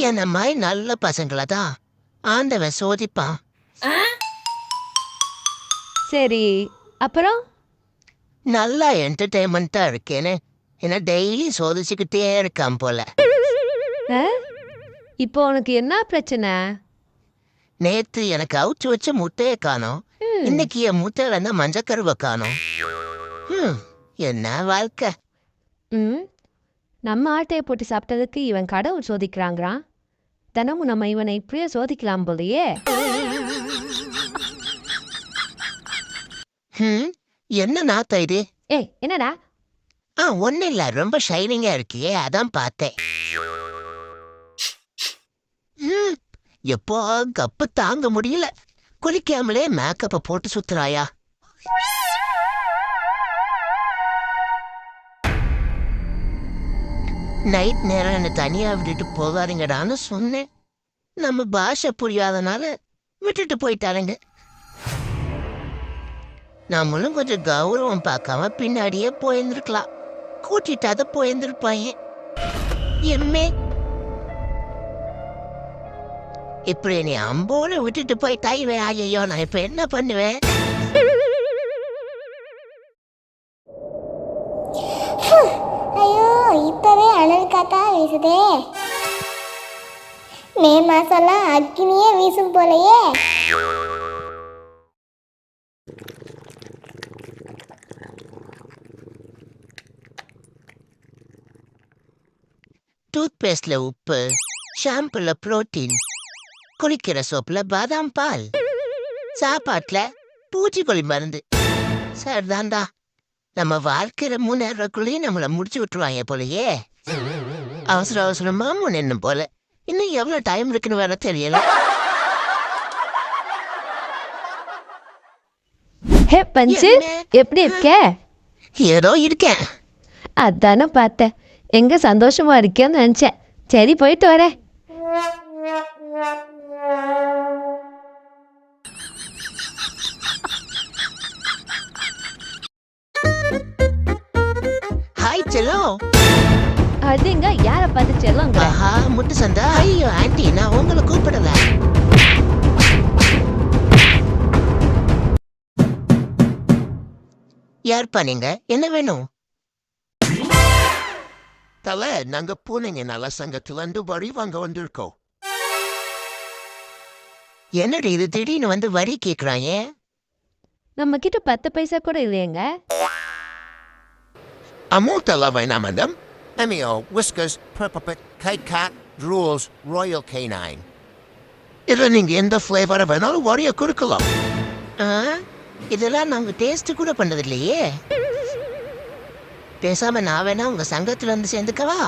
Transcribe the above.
என்ன மாதிரி நல்ல பசங்களை தான் ஆண்டவன் சோதிப்பான். சரி, அப்புறம் நல்லா என்டர்டெயின்மெண்ட்டா இருக்கேன்னு என்ன டெய்லி சோதிச்சுக்கிட்டே இருக்கான் போல. ஆ? இப்போ உனக்கு என்ன பிரச்சனை? நேத்து எனக்கு அவுச்சு வச்ச முட்டையை காணோம். ம், இன்னைக்கு என் முட்டையில இருந்தா மஞ்சக்கருவை காணோம். என்ன வாழ்க்கை. ம். நம்ம ஆட்டையை போட்டு சாப்பிட்டதுக்கு இவன் கடவுள் சோதிக்கிறாங்கிறான். தினமும் நம்ம இவனை இப்படியே சோதிக்கலாம் போலயே. என்ன நாத்தம் இது? ஏய், என்னடா? ஒன்னும் இல்ல, ரொம்ப ஷைனிங்கா இருக்கியே, அதான் பார்த்தேன். எப்போ கப்பு தாங்க முடியல. குளிக்காமலே மேக்கப்பை போட்டு சுத்துறாயா? நைட் நேரம் என்ன தனியா விட்டுட்டு போகாதீங்கடான்னு சொன்னேன். நம்ம பாஷை புரியாதனால விட்டுட்டு போயிட்டாருங்க. நம்மளும் கொஞ்சம் கௌரவம் பார்க்காம பின்னாடியே போயிருந்துருக்கலாம். கூட்டிட்டாத போயிருந்துருப்பாங்க. எம்மே இப்படி நீ அம்போட விட்டுட்டு போய் தைவேன். ஐயோ, நான் இப்ப என்ன பண்ணுவேன்? ஐயோ, இப்பவே அனல் காத்தா வீசுதே. மே மாசம்லாம் அக்னியே வீசும் போலயே. டூத் பேஸ்ட்ல உப்பு, ஷாம்புல புரோட்டீன், குளிக்கிற சோப்புல பாதாம் பால், சாப்பாட்டுல பூச்சிக்கொல்லி மருந்து. சரிதான்டா, நம்ம வாழ்க்கையில முன்னேறக்குள்ளேயே நம்மள முடிச்சு விட்டுருவாங்க போலயே. அவசர அவசரமா முன்னேன்னும் போல. இன்னும் எவ்வளவு டைம் இருக்குன்னு வேற தெரியல. ஹே பஞ்சு, என்ன? எப்படி இருக்க? ஏதோ இருக்கேன். அதானே பார்த்தேன். எங்க சந்தோஷமா இருக்கேன்னு நினைச்சேன். சரி, போயிட்டு வரேன். ஹாய் செல்லம். அதுங்க யாரை பார்த்து செல்லங்க? ஆஹா, முட்டு சந்தா. ஐயோ ஆண்டி, நான் உங்களை கூப்பிடல. யார்ப்பா நீங்க? என்ன வேணும்? தல, நாங்க பூனைங்க நல்ல சங்கத்துல இருந்து வரி வாங்க வந்திருக்கோம். என்னடி இது திடீர்னு வந்து வரி கேக்குறாங்க? நம்ம கிட்ட 10 பைசா கூட இல்லையங்க. அமௌண்ட் எல்லாம் வேணாம் madam. Emio, Whiskers, Peppa Pig, Kite Kat, Rules, Royal Canine. இதில் நீங்க எந்த ஃப்ளேவரை வேணாலும் வரியை கொடுக்கலாம். இதெல்லாம் நாங்கள் டேஸ்ட் கூட பண்ணது இல்லையே. பேசாம நான் வேணா உங்க சங்கத்துல வந்து சேர்ந்துக்கவா?